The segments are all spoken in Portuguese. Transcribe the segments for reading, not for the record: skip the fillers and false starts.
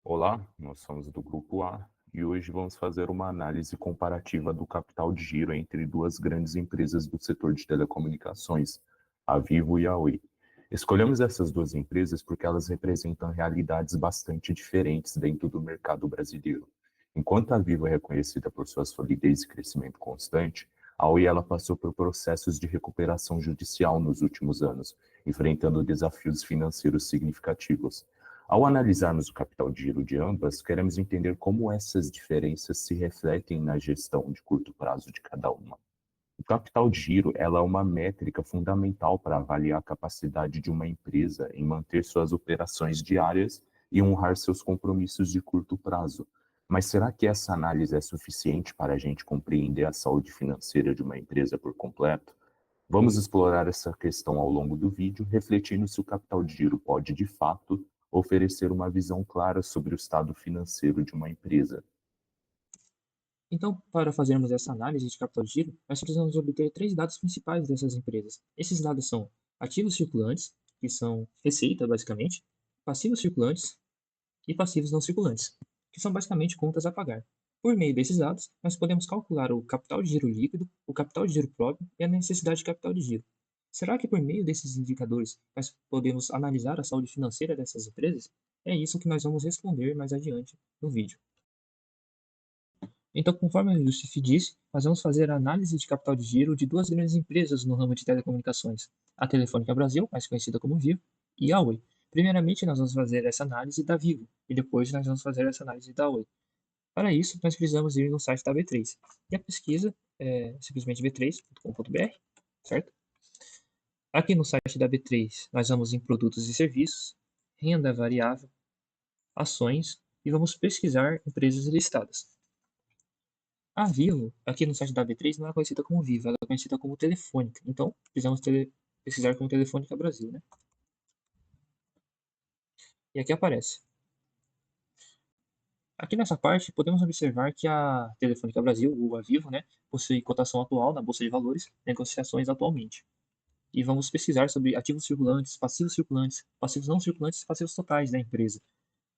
Olá, nós somos do Grupo A e hoje vamos fazer uma análise comparativa do capital de giro entre duas grandes empresas do setor de telecomunicações, a Vivo e a Oi. Escolhemos essas duas empresas porque elas representam realidades bastante diferentes dentro do mercado brasileiro. Enquanto a Vivo é reconhecida por sua solidez e crescimento constante, a Oi ela passou por processos de recuperação judicial nos últimos anos, enfrentando desafios financeiros significativos. Ao analisarmos o capital de giro de ambas, queremos entender como essas diferenças se refletem na gestão de curto prazo de cada uma. O capital de giro, ela é uma métrica fundamental para avaliar a capacidade de uma empresa em manter suas operações diárias e honrar seus compromissos de curto prazo. Mas será que essa análise é suficiente para a gente compreender a saúde financeira de uma empresa por completo? Vamos explorar essa questão ao longo do vídeo, refletindo se o capital de giro pode, de fato, oferecer uma visão clara sobre o estado financeiro de uma empresa. Então, para fazermos essa análise de capital de giro, nós precisamos obter três dados principais dessas empresas. Esses dados são ativos circulantes, que são receita, basicamente, passivos circulantes e passivos não circulantes, que são basicamente contas a pagar. Por meio desses dados, nós podemos calcular o capital de giro líquido, o capital de giro próprio e a necessidade de capital de giro. Será que por meio desses indicadores nós podemos analisar a saúde financeira dessas empresas? É isso que nós vamos responder mais adiante no vídeo. Então, conforme o Yusuf disse, nós vamos fazer a análise de capital de giro de duas grandes empresas no ramo de telecomunicações, a Telefônica Brasil, mais conhecida como Vivo, e a Oi. Primeiramente, nós vamos fazer essa análise da Vivo, e depois nós vamos fazer essa análise da Oi. Para isso, nós precisamos ir no site da B3. E a pesquisa é simplesmente b3.com.br, certo? Aqui no site da B3, nós vamos em produtos e serviços, renda variável, ações, e vamos pesquisar empresas listadas. A Vivo, aqui no site da B3, não é conhecida como Vivo, ela é conhecida como Telefônica. Então, precisamos pesquisar como Telefônica Brasil, né? E aqui aparece. Aqui nessa parte, podemos observar que a Telefônica Brasil, ou a Vivo, né, possui cotação atual na Bolsa de Valores, negociações atualmente. E vamos pesquisar sobre ativos circulantes, passivos não circulantes e passivos totais da empresa.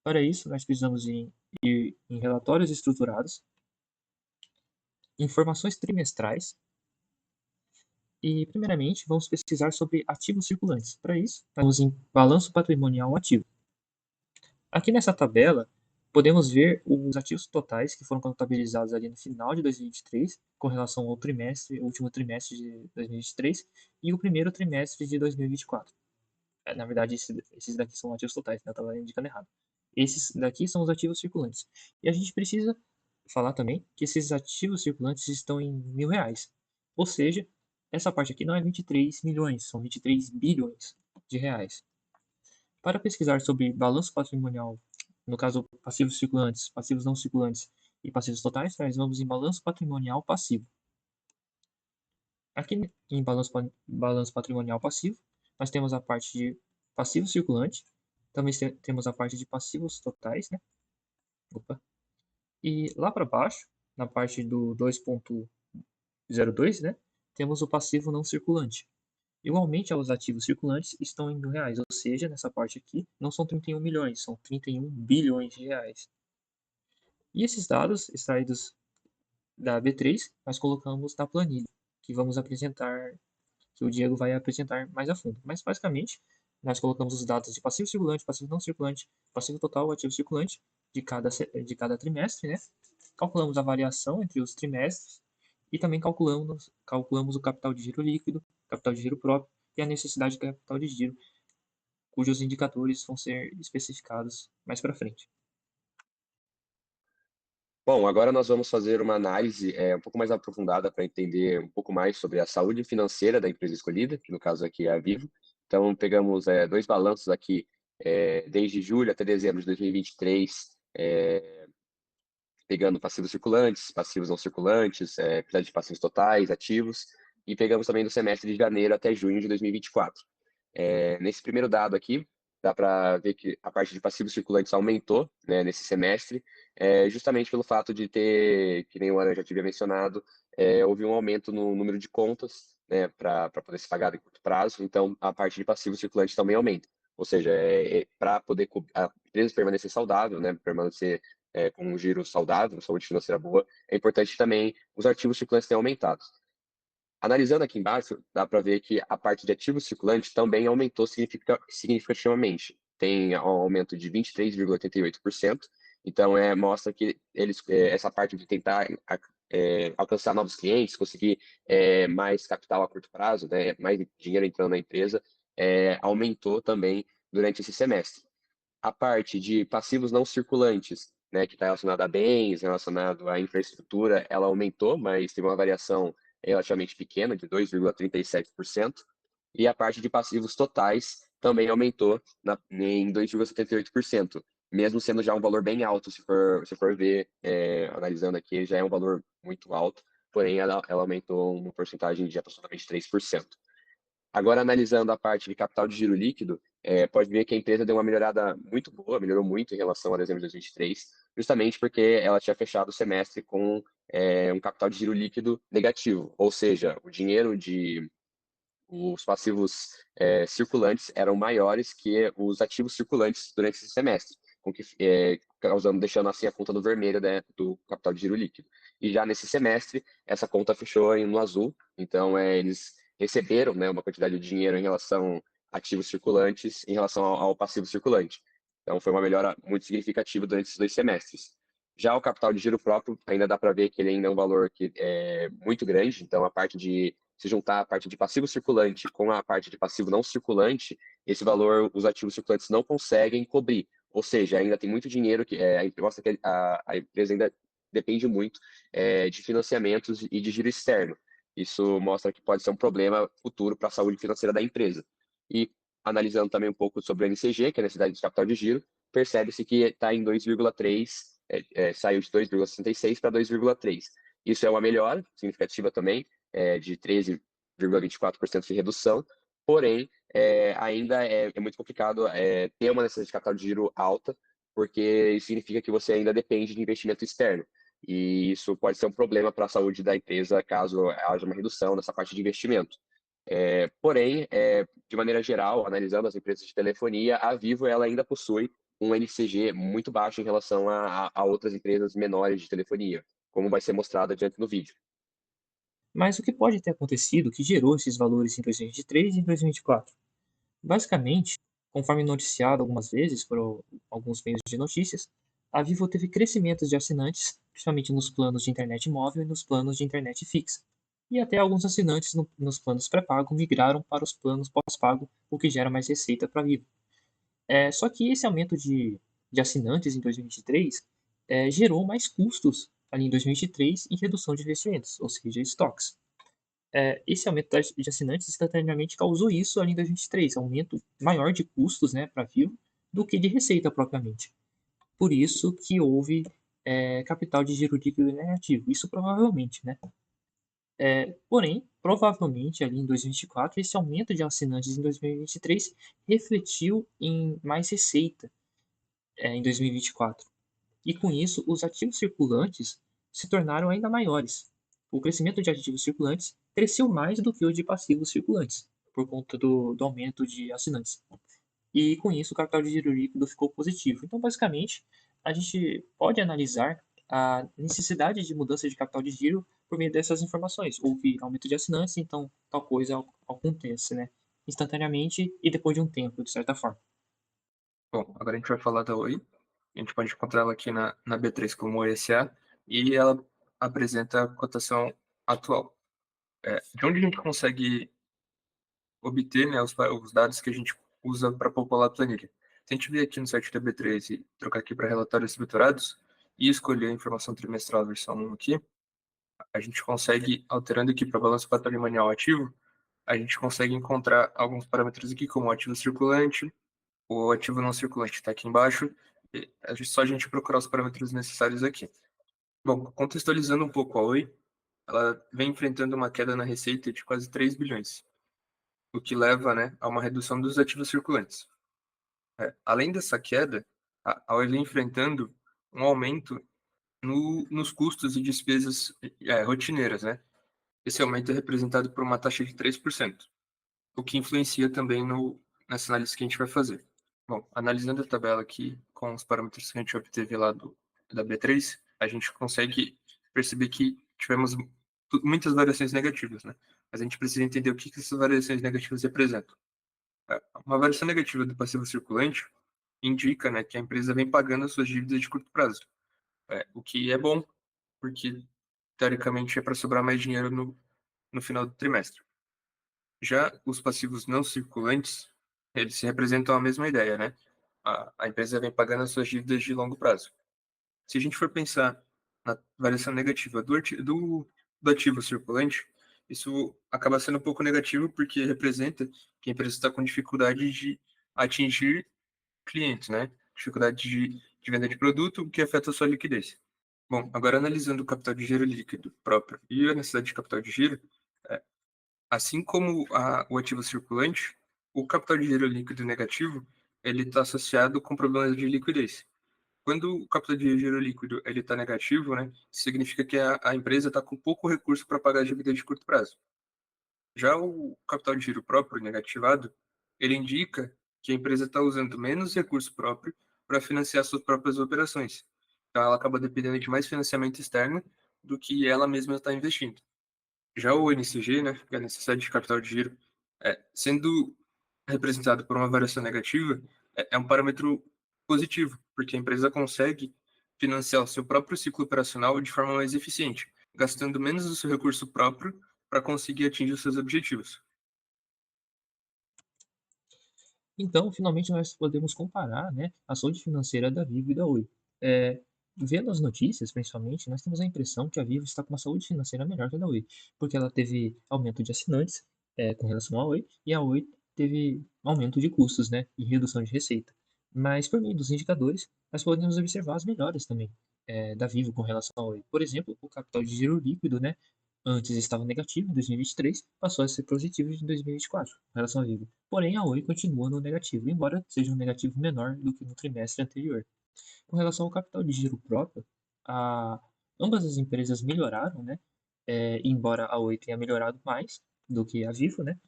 Para isso, nós precisamos ir em relatórios estruturados, informações trimestrais. E, primeiramente, vamos pesquisar sobre ativos circulantes. Para isso, vamos em balanço patrimonial ativo. Aqui nessa tabela, podemos ver os ativos totais que foram contabilizados ali no final de 2023, com relação ao último trimestre de 2023 e o primeiro trimestre de 2024. Na verdade, esses daqui são ativos totais, né? Eu estava indicando errado. Esses daqui são os ativos circulantes. E a gente precisa falar também que esses ativos circulantes estão em R$ 1.000. Ou seja, essa parte aqui não é 23 milhões, são 23 bilhões de reais. Para pesquisar sobre balanço patrimonial, no caso passivos circulantes, passivos não circulantes e passivos totais, nós vamos em balanço patrimonial passivo. Aqui em balanço patrimonial passivo, nós temos a parte de passivo circulante, também temos a parte de passivos totais, né? Opa. E lá para baixo, na parte do 2.02, né? Temos o passivo não circulante. Igualmente aos ativos circulantes estão em R$ 1.000, ou seja, nessa parte aqui não são 31 milhões, são 31 bilhões de reais. E esses dados extraídos da B3, nós colocamos na planilha, que vamos apresentar, que o Diego vai apresentar mais a fundo. Mas basicamente, nós colocamos os dados de passivo circulante, passivo não circulante, passivo total, ativo circulante de cada trimestre, né? Calculamos a variação entre os trimestres e também calculamos o capital de giro líquido, capital de giro próprio e a necessidade de capital de giro, cujos indicadores vão ser especificados mais para frente. Bom, agora nós vamos fazer uma análise um pouco mais aprofundada para entender um pouco mais sobre a saúde financeira da empresa escolhida, que no caso aqui é a Vivo. Então, pegamos dois balanços aqui, desde julho até dezembro de 2023, pegando passivos circulantes, passivos não circulantes, quantidade de passivos totais, ativos, e pegamos também do semestre de janeiro até junho de 2024. Nesse primeiro dado aqui, dá para ver que a parte de passivos circulantes aumentou, né, nesse semestre, justamente pelo fato de ter, que nem o Aran já tinha mencionado, houve um aumento no número de contas, né, para poder ser pagado em curto prazo, então a parte de passivos circulantes também aumenta. ou seja, para poder a empresa permanecer saudável, né, permanecer com um giro saudável, saúde financeira boa, é importante também os ativos circulantes terem aumentado. Analisando aqui embaixo, dá para ver que a parte de ativos circulantes também aumentou significativamente. Tem um aumento de 23,88%. Então, mostra que essa parte de tentar alcançar novos clientes, conseguir mais capital a curto prazo, né, mais dinheiro entrando na empresa, aumentou também durante esse semestre. A parte de passivos não circulantes, né, que está relacionado a bens, relacionado à infraestrutura, ela aumentou, mas teve uma variação relativamente pequena, de 2,37%, e a parte de passivos totais também aumentou em 2,78%, mesmo sendo já um valor bem alto, se for ver, analisando aqui, já é um valor muito alto, porém ela aumentou uma porcentagem de aproximadamente 3%. Agora, analisando a parte de capital de giro líquido, pode ver que a empresa deu uma melhorada muito boa, melhorou muito em relação a dezembro de 2023, justamente porque ela tinha fechado o semestre com um capital de giro líquido negativo, ou seja, os passivos circulantes eram maiores que os ativos circulantes durante esse semestre, deixando assim a conta no vermelho, né, do capital de giro líquido. E já nesse semestre, essa conta fechou no azul, então eles receberam, né, uma quantidade de dinheiro em relação a ativos circulantes em relação ao passivo circulante. Então foi uma melhora muito significativa durante esses 2 semestres. Já o capital de giro próprio, ainda dá para ver que ele ainda é um valor que é muito grande, então a parte de se juntar a parte de passivo circulante com a parte de passivo não circulante, esse valor os ativos circulantes não conseguem cobrir. Ou seja, ainda tem muito dinheiro que mostra que a empresa ainda depende muito de financiamentos e de giro externo. Isso mostra que pode ser um problema futuro para a saúde financeira da empresa. E analisando também um pouco sobre o NCG, que é a necessidade de capital de giro, percebe-se que está em 2,3, saiu de 2,66 para 2,3. Isso é uma melhora significativa também, de 13,24% de redução, porém, ainda é muito complicado ter uma necessidade de capital de giro alta, porque isso significa que você ainda depende de investimento externo. E isso pode ser um problema para a saúde da empresa caso haja uma redução nessa parte de investimento. Porém, de maneira geral, analisando as empresas de telefonia, a Vivo ela ainda possui um NCG muito baixo em relação a outras empresas menores de telefonia, como vai ser mostrado adiante no vídeo. Mas o que pode ter acontecido que gerou esses valores em 2023 e 2024? Basicamente, conforme noticiado algumas vezes por alguns meios de notícias, a Vivo teve crescimentos de assinantes, principalmente nos planos de internet móvel e nos planos de internet fixa. E até alguns assinantes nos planos pré-pago migraram para os planos pós-pago, o que gera mais receita para a Vivo. Só que esse aumento de assinantes em 2023 gerou mais custos ali em 2023 em redução de investimentos, ou seja, estoques. Esse aumento de assinantes instantaneamente causou isso ali em 2023, aumento maior de custos, né, para a Vivo do que de receita propriamente. Por isso que houve capital de giro líquido negativo. Isso provavelmente, né? Porém, provavelmente ali em 2024, esse aumento de assinantes em 2023 refletiu em mais receita em 2024. E com isso, os ativos circulantes se tornaram ainda maiores. O crescimento de ativos circulantes cresceu mais do que o de passivos circulantes, por conta do aumento de assinantes. E com isso, o capital de giro líquido ficou positivo. Então, basicamente, a gente pode analisar a necessidade de mudança de capital de giro por meio dessas informações. Houve aumento de assinantes, então tal coisa acontece, né? Instantaneamente e depois de um tempo, de certa forma. Bom, agora a gente vai falar da Oi. A gente pode encontrar ela aqui na B3 como OISA e ela apresenta a cotação atual. De onde a gente consegue obter, né, os dados que a gente usa para popular a planilha? Se a gente vir aqui no site da B3 e trocar aqui para relatórios estruturados e escolher a informação trimestral versão 1 aqui, a gente consegue, alterando aqui para balanço patrimonial ativo, a gente consegue encontrar alguns parâmetros aqui, como o ativo circulante, o ativo não circulante está aqui embaixo, só a gente procurar os parâmetros necessários aqui. Bom, contextualizando um pouco a Oi, ela vem enfrentando uma queda na receita de quase 3 bilhões, o que leva, né, a uma redução dos ativos circulantes. Além dessa queda, a Oi vem enfrentando um aumento nos custos e despesas rotineiras, né? Esse aumento é representado por uma taxa de 3%, o que influencia também nessa análise que a gente vai fazer. Bom, analisando a tabela aqui, com os parâmetros que a gente obteve lá da B3, a gente consegue perceber que tivemos muitas variações negativas, né? Mas a gente precisa entender o que essas variações negativas representam. Uma variação negativa do passivo circulante indica, né, que a empresa vem pagando as suas dívidas de curto prazo. O que é bom, porque, teoricamente, é para sobrar mais dinheiro no final do trimestre. Já os passivos não circulantes, eles se representam a mesma ideia, né? A empresa vem pagando as suas dívidas de longo prazo. Se a gente for pensar na variação negativa do ativo circulante, isso acaba sendo um pouco negativo porque representa que a empresa está com dificuldade de atingir clientes, né? Dificuldade de venda de produto, o que afeta a sua liquidez. Bom, agora analisando o capital de giro líquido próprio e a necessidade de capital de giro, assim como o ativo circulante, o capital de giro líquido negativo, ele está associado com problemas de liquidez. Quando o capital de giro líquido ele está negativo, né, significa que a empresa está com pouco recurso para pagar a dívida de curto prazo. Já o capital de giro próprio negativado, ele indica que a empresa está usando menos recurso próprio para financiar suas próprias operações. Então, ela acaba dependendo de mais financiamento externo do que ela mesma está investindo. Já o NCG, né, que é a necessidade de capital de giro, sendo representado por uma variação negativa, é um parâmetro positivo, porque a empresa consegue financiar o seu próprio ciclo operacional de forma mais eficiente, gastando menos do seu recurso próprio para conseguir atingir os seus objetivos. Então, finalmente, nós podemos comparar, né, a saúde financeira da Vivo e da Oi. Vendo as notícias, principalmente, nós temos a impressão que a Vivo está com uma saúde financeira melhor que a da Oi, porque ela teve aumento de assinantes com relação à Oi, e a Oi teve aumento de custos, né, e redução de receita. Mas, por meio dos indicadores, nós podemos observar as melhoras também da Vivo com relação à Oi. Por exemplo, o capital de giro líquido, né, antes estava negativo em 2023, passou a ser positivo em 2024, com relação à Vivo. Porém, a Oi continua no negativo, embora seja um negativo menor do que no trimestre anterior. Com relação ao capital de giro próprio, ambas as empresas melhoraram, né? Embora a Oi tenha melhorado mais do que a Vivo, né?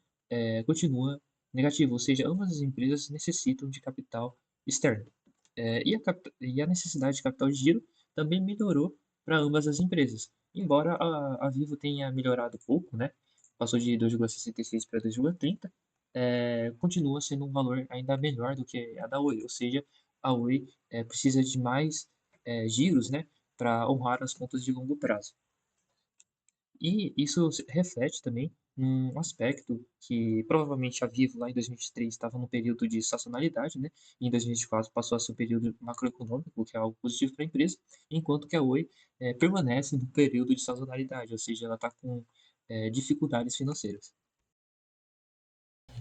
Continua negativo, ou seja, ambas as empresas necessitam de capital externo. E a necessidade de capital de giro também melhorou para ambas as empresas. Embora a Vivo tenha melhorado pouco, né? Passou de 2,66 para 2,30, continua sendo um valor ainda melhor do que a da Oi, ou seja, a Oi precisa de mais giros, né, para honrar as contas de longo prazo. E isso reflete também num aspecto que provavelmente a Vivo lá em 2023 estava num período de sazonalidade, né? E em 2024 passou a ser um período macroeconômico, o que é algo positivo para a empresa, enquanto que a Oi permanece no período de sazonalidade, ou seja, ela está com dificuldades financeiras.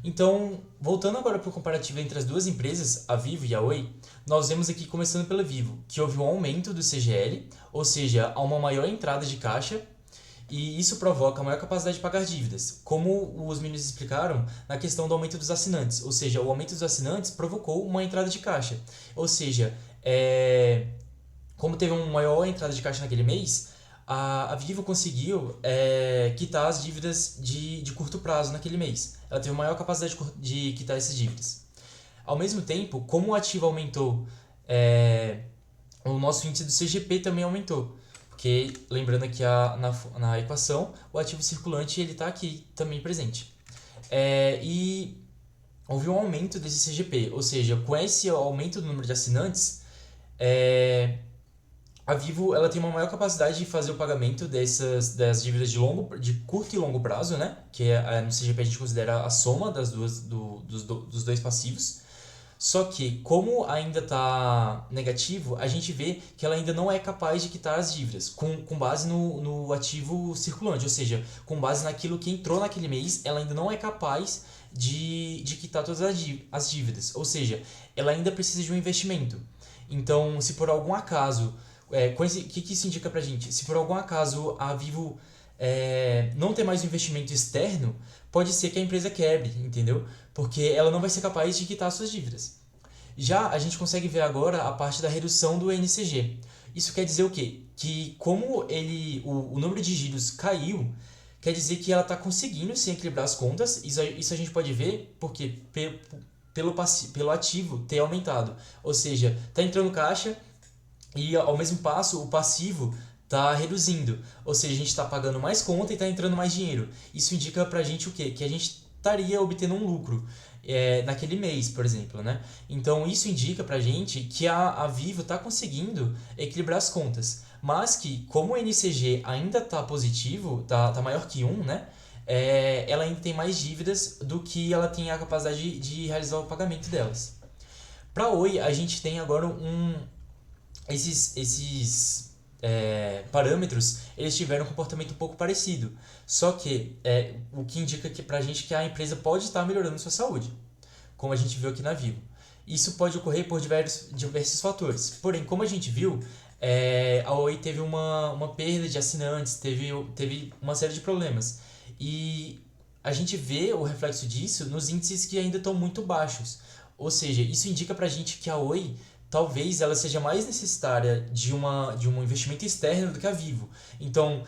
Então, voltando agora para o comparativo entre as duas empresas, a Vivo e a Oi, nós vemos aqui, começando pela Vivo, que houve um aumento do CGL, ou seja, há uma maior entrada de caixa, e isso provoca maior capacidade de pagar dívidas, como os meninos explicaram na questão do aumento dos assinantes, ou seja, o aumento dos assinantes provocou uma entrada de caixa, ou seja, como teve uma maior entrada de caixa naquele mês, a Vivo conseguiu quitar as dívidas de curto prazo naquele mês. Ela teve maior capacidade de quitar essas dívidas. Ao mesmo tempo, como o ativo aumentou, o nosso índice do CGP também aumentou. Porque, lembrando aqui na equação, o ativo circulante está aqui também presente. E houve um aumento desse CGP, ou seja, com esse aumento do número de assinantes, a Vivo ela tem uma maior capacidade de fazer o pagamento das dívidas de curto e longo prazo, né? Que no CGP a gente considera a soma dos dois passivos. Só que, como ainda está negativo, a gente vê que ela ainda não é capaz de quitar as dívidas, com base no ativo circulante, ou seja, com base naquilo que entrou naquele mês, ela ainda não é capaz de quitar todas as dívidas, ou seja, ela ainda precisa de um investimento. Então, se por algum acaso, o que isso indica pra gente? Se por algum acaso a Vivo não ter mais um investimento externo, pode ser que a empresa quebre, entendeu? Porque ela não vai ser capaz de quitar suas dívidas. Já a gente consegue ver agora a parte da redução do NCG. Isso quer dizer o quê? Que como o número de giros caiu, quer dizer que ela está conseguindo se equilibrar as contas. Isso a gente pode ver porque pelo ativo ter aumentado. Ou seja, está entrando caixa e ao mesmo passo o passivo está reduzindo. Ou seja, a gente está pagando mais conta e está entrando mais dinheiro. Isso indica para a gente o quê? Que a gente estaria obtendo um lucro naquele mês, por exemplo, né? Então isso indica pra gente que a Vivo está conseguindo equilibrar as contas, mas que como o NCG ainda está positivo, tá maior que 1, né? Ela ainda tem mais dívidas do que ela tem a capacidade de realizar o pagamento delas. Para a Oi, a gente tem agora esses parâmetros, eles tiveram um comportamento um pouco parecido. Só que o que indica pra gente que a empresa pode estar melhorando sua saúde, como a gente viu aqui na Vivo. Isso pode ocorrer por diversos fatores. Porém, como a gente viu, a Oi teve uma perda de assinantes, teve uma série de problemas. E a gente vê o reflexo disso nos índices que ainda estão muito baixos. Ou seja, isso indica pra gente que a Oi talvez ela seja mais necessitária de um investimento externo do que a Vivo. Então,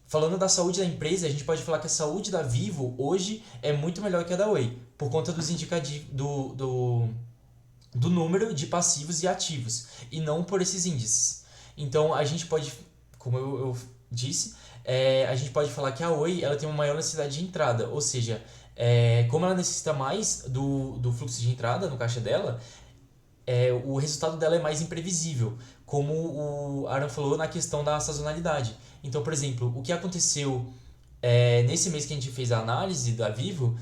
falando da saúde da empresa, a gente pode falar que a saúde da Vivo hoje é muito melhor que a da Oi, por conta dos indicativos do número de passivos e ativos, e não por esses índices. Então, a gente pode, como eu disse, a gente pode falar que a Oi ela tem uma maior necessidade de entrada, ou seja, como ela necessita mais do fluxo de entrada no caixa dela, o resultado dela é mais imprevisível, como o Aaron falou na questão da sazonalidade. Então, por exemplo, o que aconteceu nesse mês que a gente fez a análise da Vivo,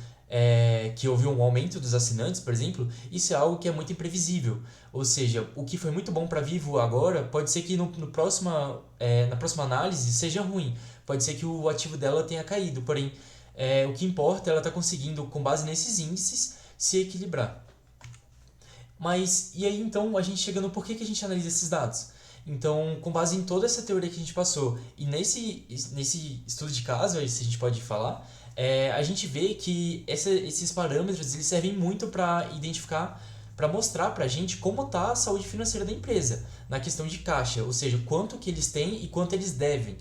que houve um aumento dos assinantes, por exemplo, isso é algo que é muito imprevisível. Ou seja, o que foi muito bom para a Vivo agora, pode ser que na próxima análise seja ruim. Pode ser que o ativo dela tenha caído, porém, o que importa é ela estar conseguindo, com base nesses índices, se equilibrar. Mas, e aí então a gente chega no porquê que a gente analisa esses dados? Então, com base em toda essa teoria que a gente passou, e nesse estudo de caso, aí se a gente pode falar, a gente vê que esses parâmetros eles servem muito para identificar, para mostrar para a gente como está a saúde financeira da empresa, na questão de caixa, ou seja, quanto que eles têm e quanto eles devem,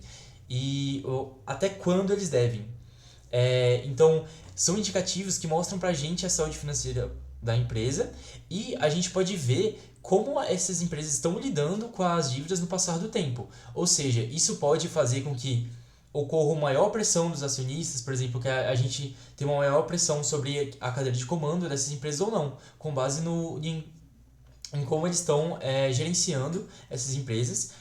e até quando eles devem. Então, são indicativos que mostram para a gente a saúde financeira da empresa, e a gente pode ver como essas empresas estão lidando com as dívidas no passar do tempo. Ou seja, isso pode fazer com que ocorra uma maior pressão dos acionistas, por exemplo, que a gente tem uma maior pressão sobre a cadeira de comando dessas empresas ou não, com base em como eles estão gerenciando essas empresas.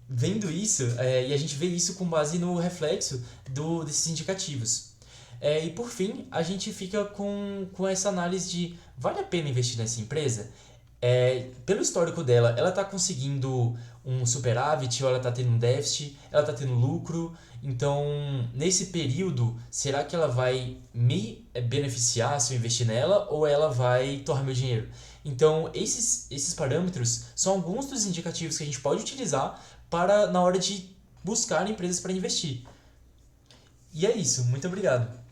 Vendo isso, e a gente vê isso com base no reflexo desses indicativos. E por fim, a gente fica com essa análise de vale a pena investir nessa empresa? Pelo histórico dela, ela está conseguindo um superávit ou ela está tendo um déficit, ela está tendo lucro. Então, nesse período, será que ela vai me beneficiar se eu investir nela ou ela vai torrar meu dinheiro? Então, esses parâmetros são alguns dos indicativos que a gente pode utilizar na hora de buscar empresas para investir. E é isso, muito obrigado.